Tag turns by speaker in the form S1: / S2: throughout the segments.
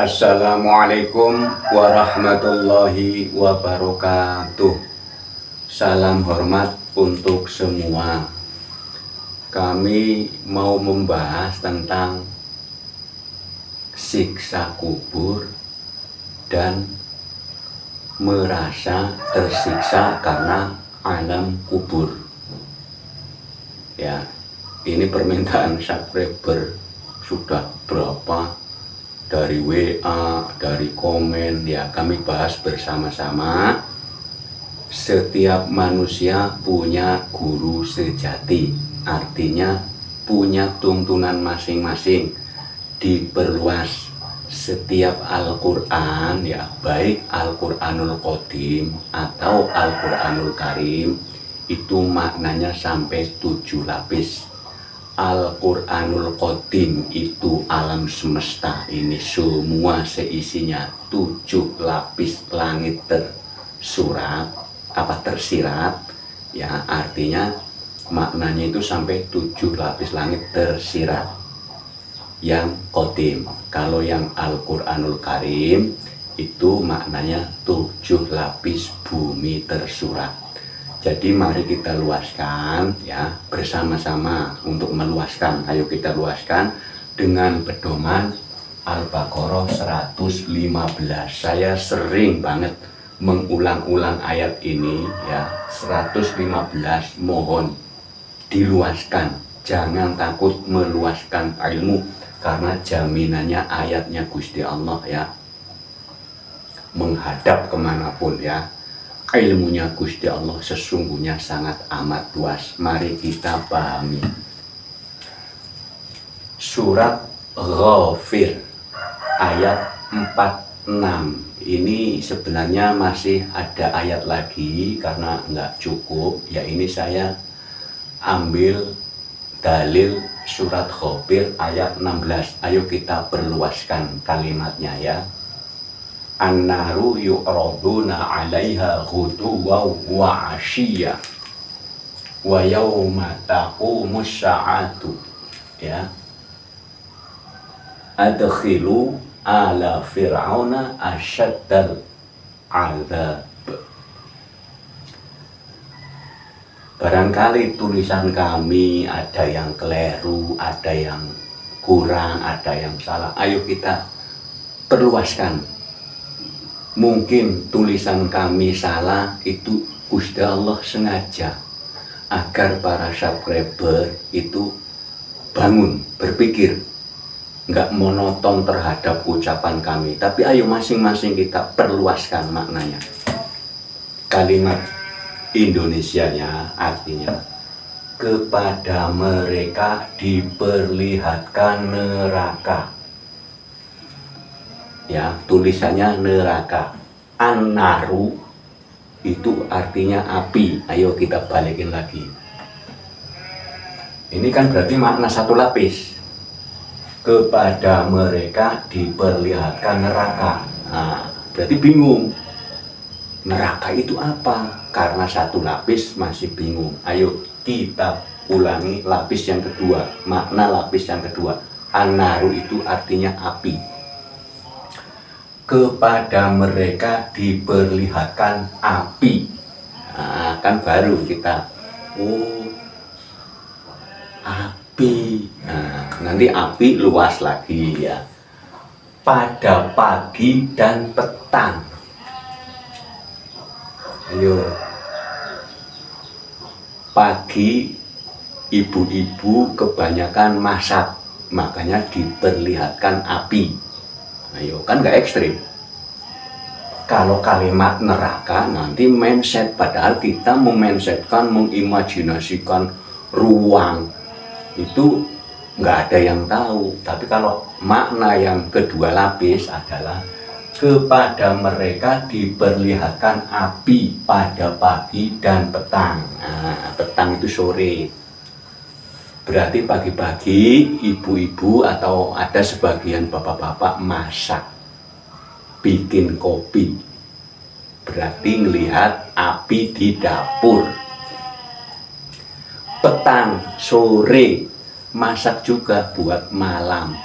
S1: Assalamualaikum warahmatullahi wabarakatuh. Salam hormat untuk semua. Kami mau membahas tentang siksa kubur dan merasa tersiksa karena alam kubur. Ya, ini permintaan subscriber sudah berapa, dari WA, dari komen, ya kami bahas bersama-sama. Setiap manusia punya guru sejati, artinya punya tuntunan masing-masing. Diperluas setiap Al-Quran, ya baik Al-Quranul Qadim atau Al-Quranul Karim, itu maknanya sampai 7 lapis. Al-Quranul Qadim itu alam semesta ini semua seisinya 7 lapis langit tersirat, ya artinya maknanya itu sampai 7 lapis langit tersirat yang Qadim. Kalau yang Al-Quranul Karim itu maknanya 7 lapis bumi tersurat. Jadi mari kita luaskan ya bersama-sama untuk meluaskan. Ayo kita luaskan dengan pedoman Al-Baqarah 115. Saya sering banget mengulang-ulang ayat ini ya, 115. Mohon diluaskan, jangan takut meluaskan ilmu, karena jaminannya ayatnya Gusti Allah ya, menghadap kemanapun ya. Ilmunya Gusti Allah sesungguhnya sangat amat luas. Mari kita pahami. Surat Ghafir ayat 46. Ini sebenarnya masih ada ayat lagi karena nggak cukup. Ya ini saya ambil dalil surat Ghafir ayat 16. Ayo kita perluaskan kalimatnya ya. An-naru yu'raduna 'alaiha ghuduwan wa 'ashiyya wa yawma taqumus sa'atu ya. Adkhilu ala fir'auna asyaddal 'adzab. Barangkali tulisan kami ada yang keliru, ada yang kurang, ada yang salah. Ayo kita perluaskan. Mungkin tulisan kami salah, itu Gusti Allah sengaja agar para subscriber itu bangun, berpikir, nggak monoton terhadap ucapan kami. Tapi ayo masing-masing kita perluaskan maknanya. Kalimat Indonesianya artinya, kepada mereka diperlihatkan neraka. Ya, tulisannya neraka. An-naru itu artinya api. Ayo kita balikin lagi. Ini kan berarti makna satu lapis. Kepada mereka diperlihatkan neraka. Nah, berarti bingung. Neraka itu apa? Karena satu lapis masih bingung. Ayo kita ulangi lapis yang kedua. Makna lapis yang kedua. An-naru itu artinya api. Kepada mereka diperlihatkan api. Nah, kan baru kita, oh api. Nah, nanti api luas lagi ya. Pada pagi dan petang. Ayo. Pagi ibu-ibu kebanyakan masak, makanya diperlihatkan api. Ayo, kan nggak ekstrim. Kalau kalimat neraka nanti mindset, padahal kita memindsetkan, mengimajinasikan ruang itu nggak ada yang tahu. Tapi kalau makna yang kedua lapis adalah kepada mereka diperlihatkan api pada pagi dan petang. Nah, petang itu sore. Berarti pagi-pagi ibu-ibu atau ada sebagian bapak-bapak masak, bikin kopi. Berarti ngelihat api di dapur. Petang, sore, masak juga buat malam.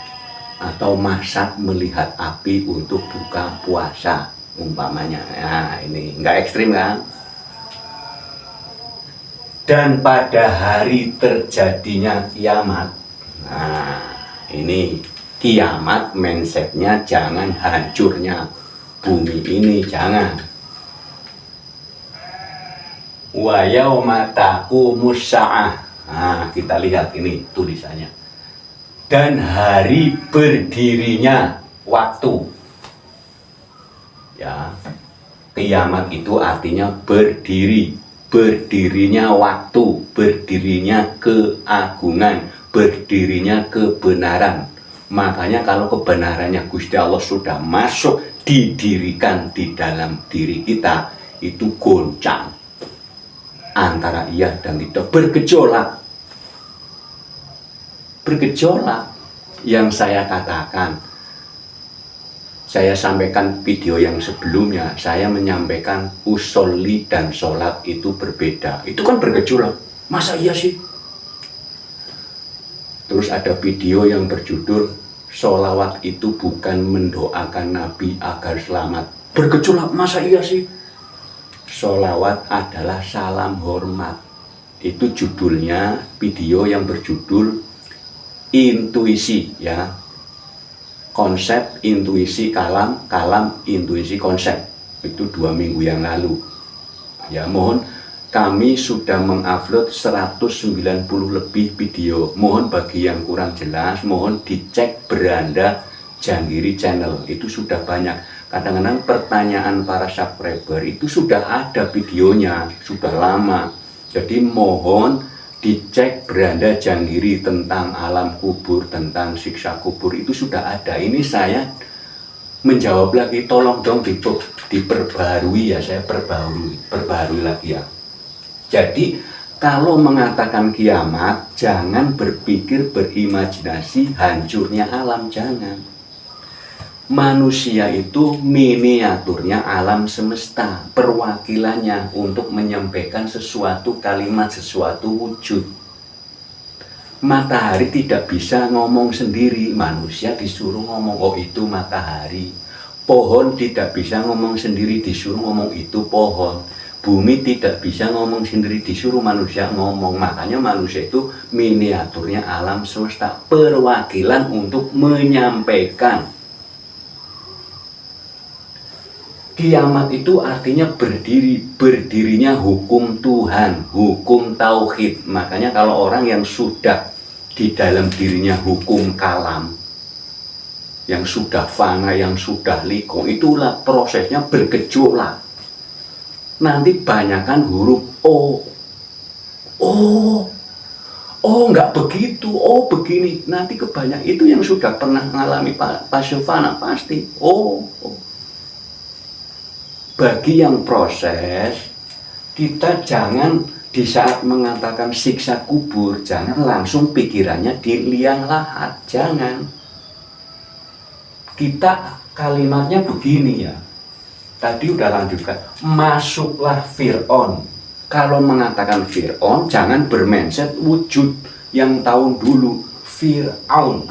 S1: atau masak melihat api untuk buka puasa umpamanya. Nah, ini nggak ekstrim kan? Dan pada hari terjadinya kiamat, nah ini kiamat mindsetnya jangan hancurnya bumi ini, jangan. Wa yauma taqumus saah. Nah, kita lihat ini tulisannya. Dan hari berdirinya waktu. Ya. Kiamat itu artinya berdiri, berdirinya waktu, berdirinya keagungan, berdirinya kebenaran. Makanya kalau kebenarannya Gusti Allah sudah masuk didirikan di dalam diri kita, itu goncang antara iya dan tidak, bergejolak. Bergejolak yang saya katakan, saya sampaikan video yang sebelumnya, saya menyampaikan usolli dan sholat itu berbeda. Itu kan bergejolak, masa iya sih? Terus ada video yang berjudul sholawat itu bukan mendoakan Nabi agar selamat. Bergejolak, masa iya sih? Sholawat adalah salam hormat. Itu judulnya video yang berjudul intuisi, ya. Konsep, intuisi, kalam, kalam, intuisi, konsep. Itu 2 minggu yang lalu. Ya, mohon, kami sudah mengupload 190 lebih video. Mohon bagi yang kurang jelas, mohon dicek beranda Janggiri Channel. Itu sudah banyak. Kadang-kadang pertanyaan para subscriber itu sudah ada videonya, sudah lama. Jadi mohon dicek beranda Janggiri tentang alam kubur, tentang siksa kubur, itu sudah ada. Ini saya menjawab lagi, tolong dong diperbarui ya, saya perbarui lagi ya. Jadi kalau mengatakan kiamat, jangan berpikir, berimajinasi hancurnya alam, jangan. Manusia itu miniaturnya alam semesta, perwakilannya untuk menyampaikan sesuatu kalimat, sesuatu wujud. Matahari tidak bisa ngomong sendiri, manusia disuruh ngomong, oh itu matahari. Pohon tidak bisa ngomong sendiri, disuruh ngomong itu pohon. Bumi tidak bisa ngomong sendiri, disuruh manusia ngomong. Makanya manusia itu miniaturnya alam semesta, perwakilan untuk menyampaikan. Kiamat itu artinya berdiri, berdirinya hukum Tuhan, hukum tauhid. Makanya kalau orang yang sudah di dalam dirinya hukum kalam, yang sudah fana, yang sudah liko, itulah prosesnya bergejolak. Nanti banyakkan huruf O. Oh nggak begitu, oh begini. Nanti kebanyakan itu yang sudah pernah mengalami fase fana pasti. Oh. Bagi yang proses, kita jangan di saat mengatakan siksa kubur, jangan langsung pikirannya di liang lahat, jangan. Kita kalimatnya begini ya, tadi udah lanjutkan, masuklah Fir'aun. Kalau mengatakan Fir'aun, jangan bermindset wujud yang tahun dulu, Fir'aun.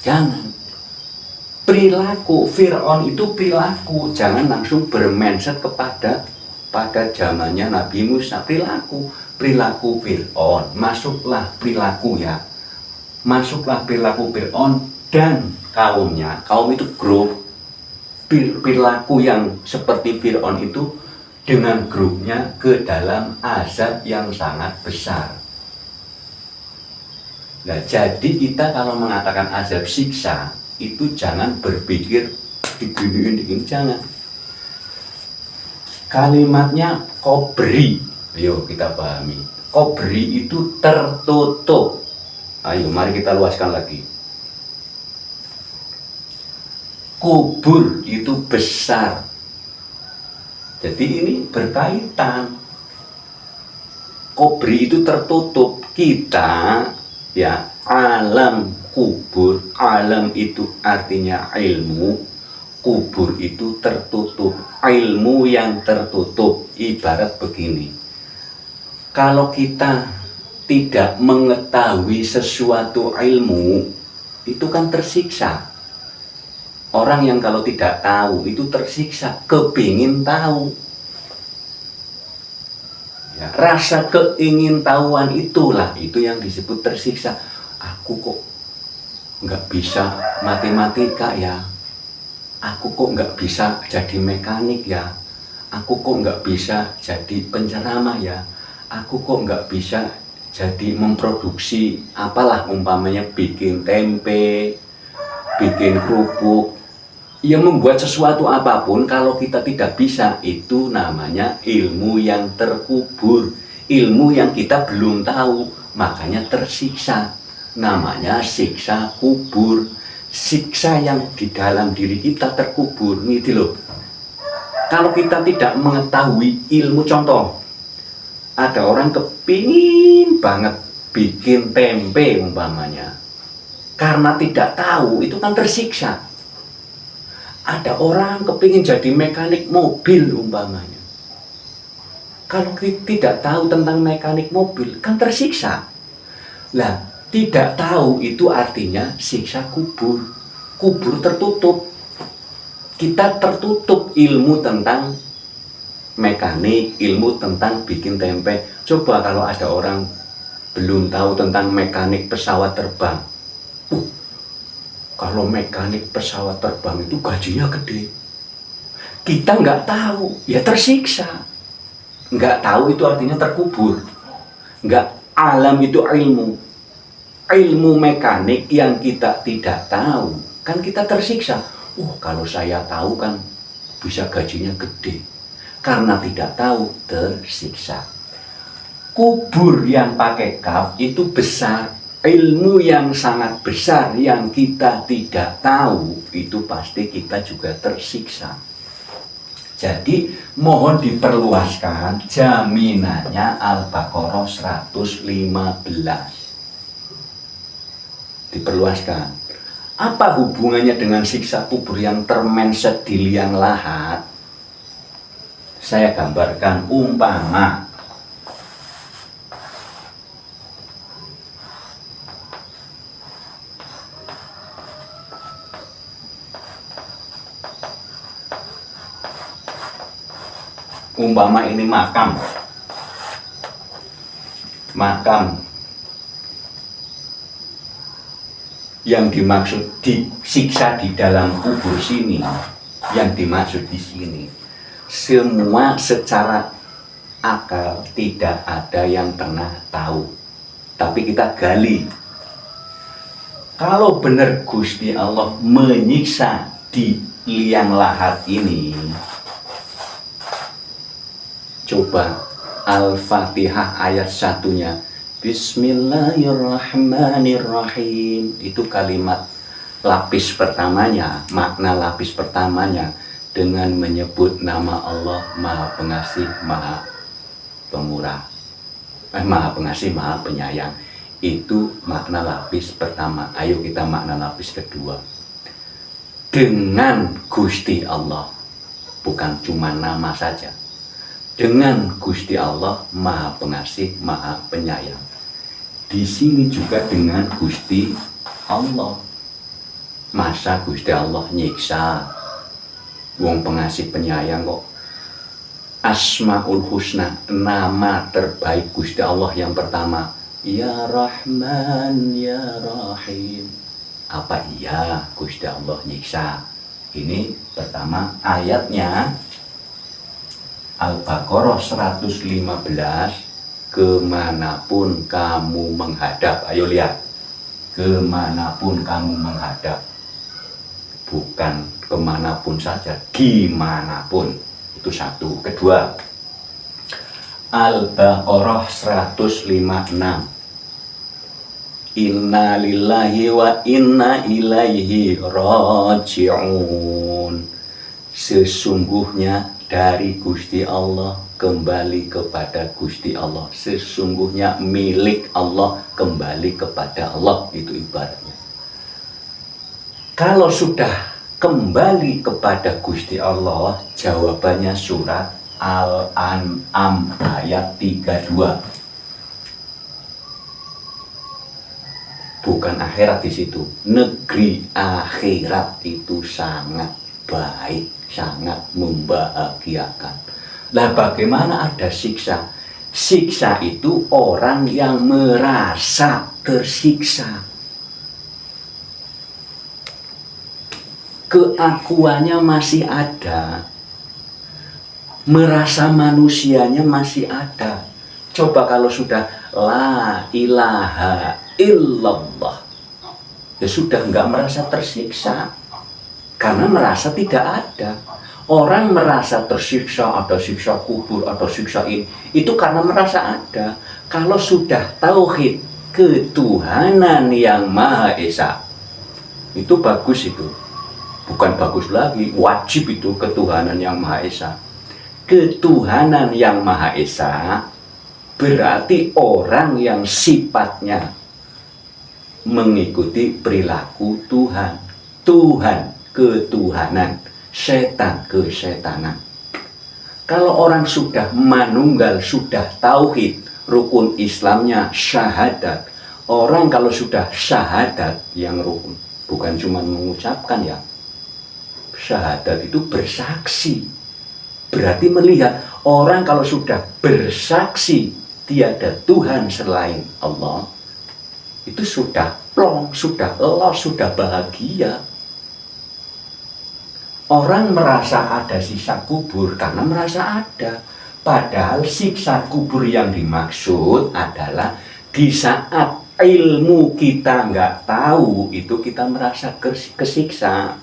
S1: Jangan. Perilaku Fir'aun itu perilaku, jangan langsung bermindset pada zamannya Nabi Musa. Perilaku Fir'aun, masuklah perilaku ya, masuklah perilaku Fir'aun dan kaumnya. Kaum itu grup, perilaku yang seperti Fir'aun itu dengan grupnya ke dalam azab yang sangat besar. Nah, jadi kita kalau mengatakan azab siksa itu jangan berpikir diginiin, jangan. Kalimatnya kobri, ayo kita pahami. Kobri itu tertutup. Ayo mari kita luaskan lagi. Kubur itu besar. Jadi ini berkaitan. Kobri itu tertutup. Kita ya, alam kubur, alam itu artinya ilmu, kubur itu tertutup, ilmu yang tertutup. Ibarat begini, kalau kita tidak mengetahui sesuatu ilmu, itu kan tersiksa. Orang yang kalau tidak tahu itu tersiksa, kepingin tahu. Ya, rasa keingintahuan itulah itu yang disebut tersiksa. Aku kok nggak bisa matematika ya, aku kok nggak bisa jadi mekanik ya, aku kok nggak bisa jadi penceramah ya, aku kok nggak bisa jadi memproduksi apalah, umpamanya bikin tempe, bikin kerupuk. Ya, membuat sesuatu apapun kalau kita tidak bisa, itu namanya ilmu yang terkubur, ilmu yang kita belum tahu, makanya tersiksa. Namanya siksa kubur, siksa yang di dalam diri kita terkubur. Gitu loh. Kalau kita tidak mengetahui ilmu, contoh, ada orang kepingin banget bikin tempe umpamanya, karena tidak tahu, itu kan tersiksa. Ada orang kepingin jadi mekanik mobil umpamanya, kalau tidak tahu tentang mekanik mobil kan tersiksa. Lah, tidak tahu itu artinya siksa kubur. Kubur tertutup. Kita tertutup ilmu tentang mekanik, ilmu tentang bikin tempe. Coba kalau ada orang belum tahu tentang mekanik pesawat terbang. Kalau mekanik pesawat terbang itu gajinya gede. Kita nggak tahu, ya tersiksa. Nggak tahu itu artinya terkubur. Nggak, alam itu ilmu. Ilmu mekanik yang kita tidak tahu, kan kita tersiksa. Kalau saya tahu kan bisa gajinya gede. Karena tidak tahu, tersiksa. Kubur yang pakai kaf itu besar. Ilmu yang sangat besar yang kita tidak tahu, itu pasti kita juga tersiksa. Jadi mohon diperluaskan jaminannya Al-Baqarah 115. Diperluaskan. Apa hubungannya dengan siksa kubur yang termenset di liang lahat? Saya gambarkan umpama ini makam yang dimaksud disiksa di dalam kubur sini, yang dimaksud di sini semua secara akal tidak ada yang pernah tahu, tapi kita gali. Kalau benar Gusti Allah menyiksa di liang lahat ini, coba Al-Fatihah ayat 1-nya, Bismillahirrahmanirrahim, itu kalimat lapis pertamanya, makna lapis pertamanya, dengan menyebut nama Allah Maha Pengasih, Maha Pemurah, Maha Pengasih, Maha Penyayang. Itu makna lapis pertama. Ayo kita makna lapis kedua. Dengan Gusti Allah, bukan cuma nama saja. Dengan Gusti Allah Maha Pengasih, Maha Penyayang. Di sini juga dengan Gusti Allah. Masa Gusti Allah nyiksa? Wong pengasih penyayang kok. Asmaul Husna, nama terbaik Gusti Allah yang pertama, Ya Rahman, Ya Rahim. Apa iya Gusti Allah nyiksa? Ini pertama ayatnya Al-Baqarah 115, kemanapun kamu menghadap. Ayo lihat, kemanapun kamu menghadap, bukan kemanapun saja, gimanapun. Itu satu. Kedua, Al-Baqarah 156, Inna lillahi wa inna ilaihi raji'un. Sesungguhnya dari Gusti Allah kembali kepada Gusti Allah. Sesungguhnya milik Allah kembali kepada Allah. Itu ibaratnya. Kalau sudah kembali kepada Gusti Allah, jawabannya surat Al-An'am ayat 32. bukan akhirat di situ. Negeri akhirat itu sangat baik, sangat membahagiakan. Lah bagaimana ada siksa? Siksa itu orang yang merasa tersiksa. Keakuannya masih ada, merasa manusianya masih ada. Coba kalau sudah la ilaha illallah, ya sudah nggak merasa tersiksa, karena merasa tidak ada. Orang merasa tersiksa, ada siksa kubur, ada siksa ini, itu karena merasa ada. Kalau sudah tauhid ketuhanan yang Maha Esa, itu bagus itu. Bukan bagus lagi, wajib itu ketuhanan yang Maha Esa. Ketuhanan yang Maha Esa berarti orang yang sifatnya mengikuti perilaku Tuhan. Tuhan, ketuhanan, setan, kesetanan. Kalau orang sudah manunggal, sudah tauhid, rukun Islamnya syahadat. Orang kalau sudah syahadat yang rukun, bukan cuma mengucapkan ya. Syahadat itu bersaksi. Berarti melihat orang kalau sudah bersaksi tiada Tuhan selain Allah, itu sudah plong, sudah los, sudah bahagia. Orang merasa ada siksa kubur karena merasa ada. Padahal siksa kubur yang dimaksud adalah di saat ilmu kita nggak tahu, itu kita merasa kesiksa.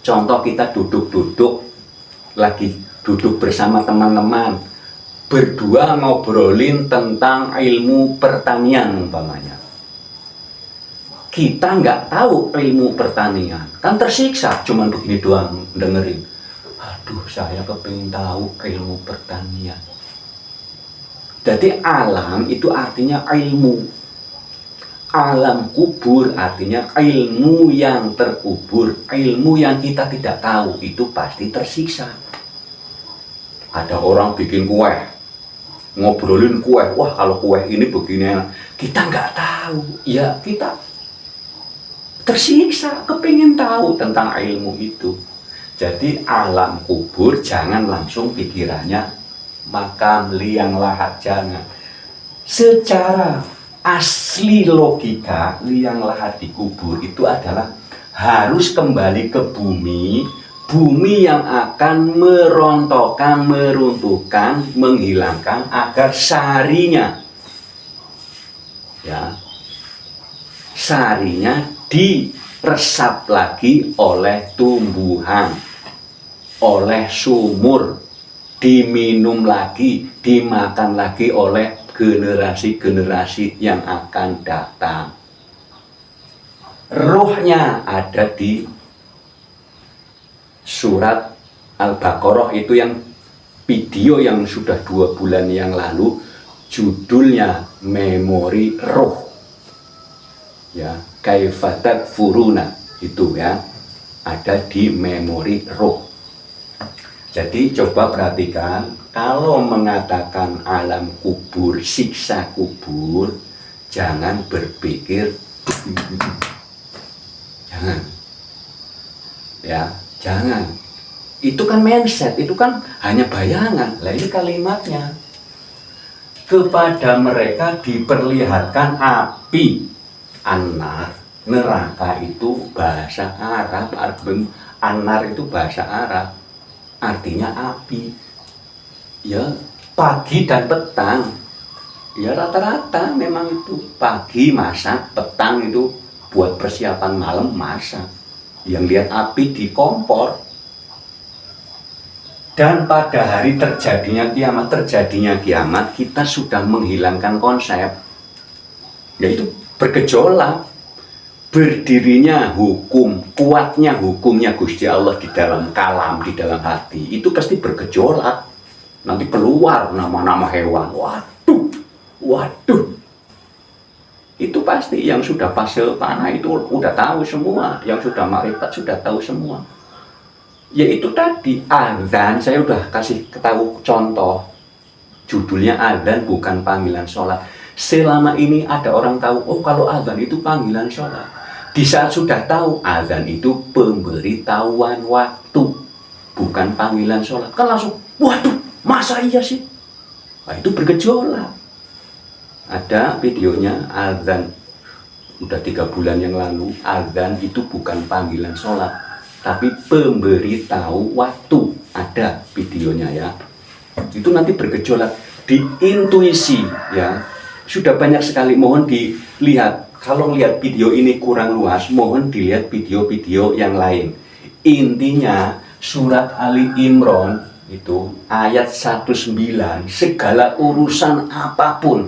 S1: Contoh kita duduk-duduk, lagi duduk bersama teman-teman, berdua ngobrolin tentang ilmu pertanian umpamanya. Kita nggak tahu ilmu pertanian, kan tersiksa, cuman begini doang dengerin. Aduh, saya kepingin tahu ilmu pertanian. Jadi alam itu artinya ilmu. Alam kubur artinya ilmu yang terkubur, ilmu yang kita tidak tahu, itu pasti tersiksa. Ada orang bikin kue, ngobrolin kue, wah kalau kue ini begini, kita nggak tahu, ya kita tersiksa, kepingin tahu tentang ilmu itu. Jadi alam kubur jangan langsung pikirannya makam liang lahat, jangan. Secara asli logika liang lahat di kubur itu adalah harus kembali ke bumi, bumi yang akan merontokkan, meruntuhkan, menghilangkan agar sarinya, ya, sarinya diresap lagi oleh tumbuhan, oleh sumur, diminum lagi, dimakan lagi oleh generasi-generasi yang akan datang. Ruhnya ada di surat Al-Baqarah, itu yang video yang sudah 2 bulan yang lalu, judulnya Memori Roh. Ya, Kaifa Takfuruna, itu ya, ada di Memori Roh. Jadi coba perhatikan, kalau mengatakan alam kubur, siksa kubur, jangan berpikir, jangan, ya, jangan. Itu kan mindset, itu kan hanya bayangan. Lah ini kalimatnya, kepada mereka diperlihatkan api anar. Neraka itu bahasa Arab, anar itu bahasa Arab, artinya api. Ya, pagi dan petang, ya rata-rata memang itu. Pagi masak, petang itu buat persiapan malam masak. Yang lihat api di kompor. Dan pada hari terjadinya kiamat, kita sudah menghilangkan konsep, yaitu bergejolak. Berdirinya hukum, kuatnya hukumnya Gusti Allah di dalam kalam, di dalam hati, itu pasti bergejolak. Nanti keluar nama-nama hewan. Waduh. Itu pasti yang sudah fase panah itu udah tahu semua, yang sudah makrifat sudah tahu semua. Yaitu tadi azan, saya udah kasih tahu contoh. Judulnya azan bukan panggilan sholat. Selama ini ada orang tahu, oh kalau azan itu panggilan sholat. Di saat sudah tahu, azan itu pemberitahuan waktu, bukan panggilan sholat. Kan langsung, waduh, masa iya sih? Nah, itu bergejolak. Ada videonya, azan udah 3 bulan yang lalu, azan itu bukan panggilan sholat, tapi pemberitahu waktu. Ada videonya ya. Itu nanti bergejolak di intuisi ya. Sudah banyak sekali, mohon dilihat. Kalau lihat video ini kurang luas, mohon dilihat video-video yang lain. Intinya surat Ali Imran itu ayat 19, segala urusan apapun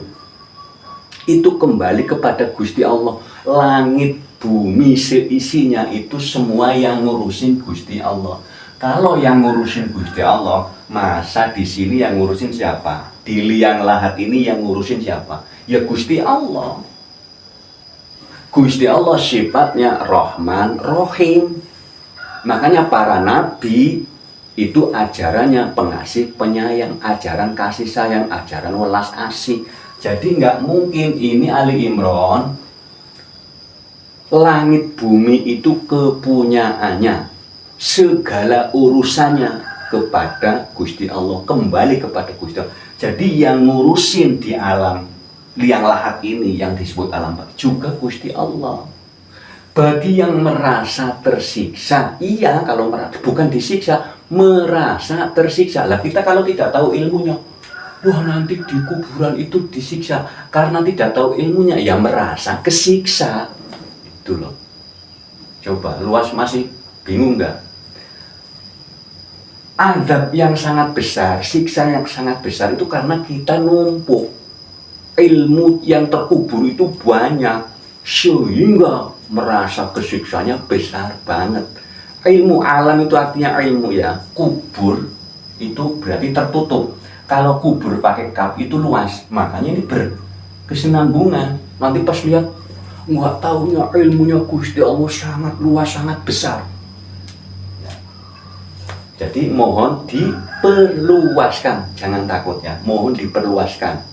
S1: itu kembali kepada Gusti Allah. Langit, bumi, seisinya itu semua yang ngurusin Gusti Allah. Kalau yang ngurusin Gusti Allah, masa di sini yang ngurusin siapa? Di liang lahat ini yang ngurusin siapa? Ya Gusti Allah. Gusti Allah sifatnya Rahman, Rahim. Makanya para nabi itu ajarannya pengasih, penyayang, ajaran kasih sayang, ajaran welas asih. Jadi nggak mungkin ini Ali Imran, langit bumi itu kepunyaannya, segala urusannya kepada Gusti Allah, kembali kepada Gusti Allah. Jadi yang ngurusin di alam liang lahat ini yang disebut alam juga Gusti Allah. Bagi yang merasa tersiksa, iya kalau merasa, bukan disiksa, merasa tersiksa. Lah kita kalau tidak tahu ilmunya, wah nanti di kuburan itu disiksa, karena tidak tahu ilmunya, ya merasa kesiksa. Itu loh. Coba luas, masih bingung nggak? Azab yang sangat besar, siksa yang sangat besar itu karena kita numpuk. Ilmu yang terkubur itu banyak, sehingga merasa kesiksanya besar banget. Ilmu alam itu artinya ilmu ya, kubur itu berarti tertutup. Kalau kubur pakai kap itu luas, makanya ini berkesinambungan. Nanti pas lihat, nggak taunya ilmunya Gusti Allah sangat luas, sangat besar. Jadi mohon diperluaskan, jangan takut ya, mohon diperluaskan.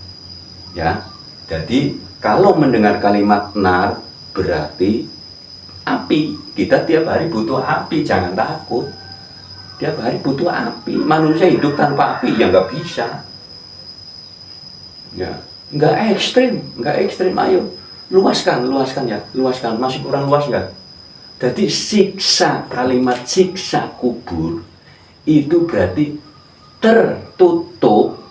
S1: Ya, jadi kalau mendengar kalimat nar berarti api. Kita tiap hari butuh api, jangan takut. Tiap hari butuh api. Manusia hidup tanpa api ya nggak bisa. Ya, nggak ekstrim. Ayo, luaskan ya, luaskan. Masih kurang luas nggak? Jadi siksa, kalimat siksa kubur itu berarti tertutup.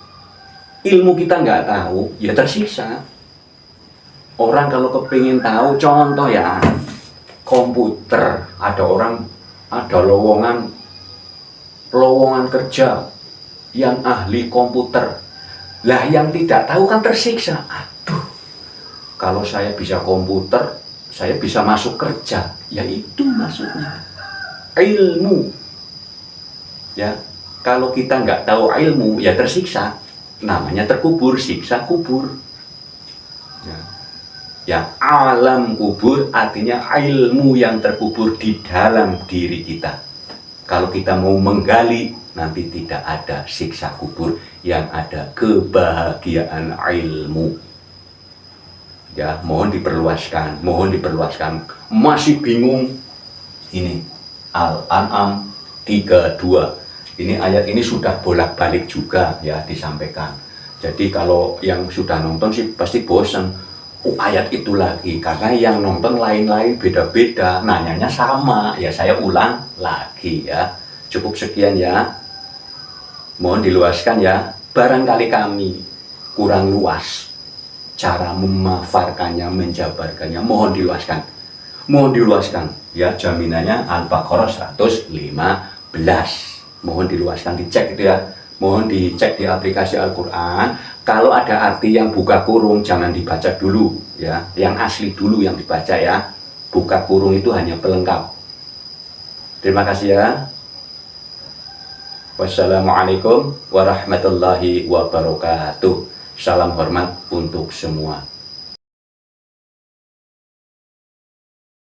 S1: Ilmu kita nggak tahu, ya tersiksa. Orang kalau kepingin tahu, contoh ya, komputer, ada lowongan kerja yang ahli komputer. Lah yang tidak tahu kan tersiksa. Aduh, kalau saya bisa komputer, saya bisa masuk kerja. Ya itu maksudnya ilmu. Ya, kalau kita nggak tahu ilmu, ya tersiksa. Namanya terkubur, siksa kubur. Ya, alam kubur artinya ilmu yang terkubur di dalam diri kita. Kalau kita mau menggali, nanti tidak ada siksa kubur, yang ada kebahagiaan ilmu. Ya, mohon diperluaskan. Masih bingung? Ini Al-An'am 32. Ini ayat ini sudah bolak-balik juga ya disampaikan. Jadi kalau yang sudah nonton sih pasti bosan. Oh, ayat itu lagi, karena yang nonton lain-lain, beda-beda, nanyanya sama. Ya saya ulang lagi ya. Cukup sekian ya. Mohon diluaskan ya. Barangkali kami kurang luas cara memafarkannya, menjabarkannya. Mohon diluaskan ya. Jaminannya Al-Baqarah 115. Mohon diluaskan, dicek itu ya. Mohon dicek di aplikasi Al-Quran. Kalau ada arti yang buka kurung, jangan dibaca dulu ya. Yang asli dulu yang dibaca ya. Buka kurung itu hanya pelengkap. Terima kasih ya. Wassalamualaikum warahmatullahi wabarakatuh. Salam hormat untuk semua.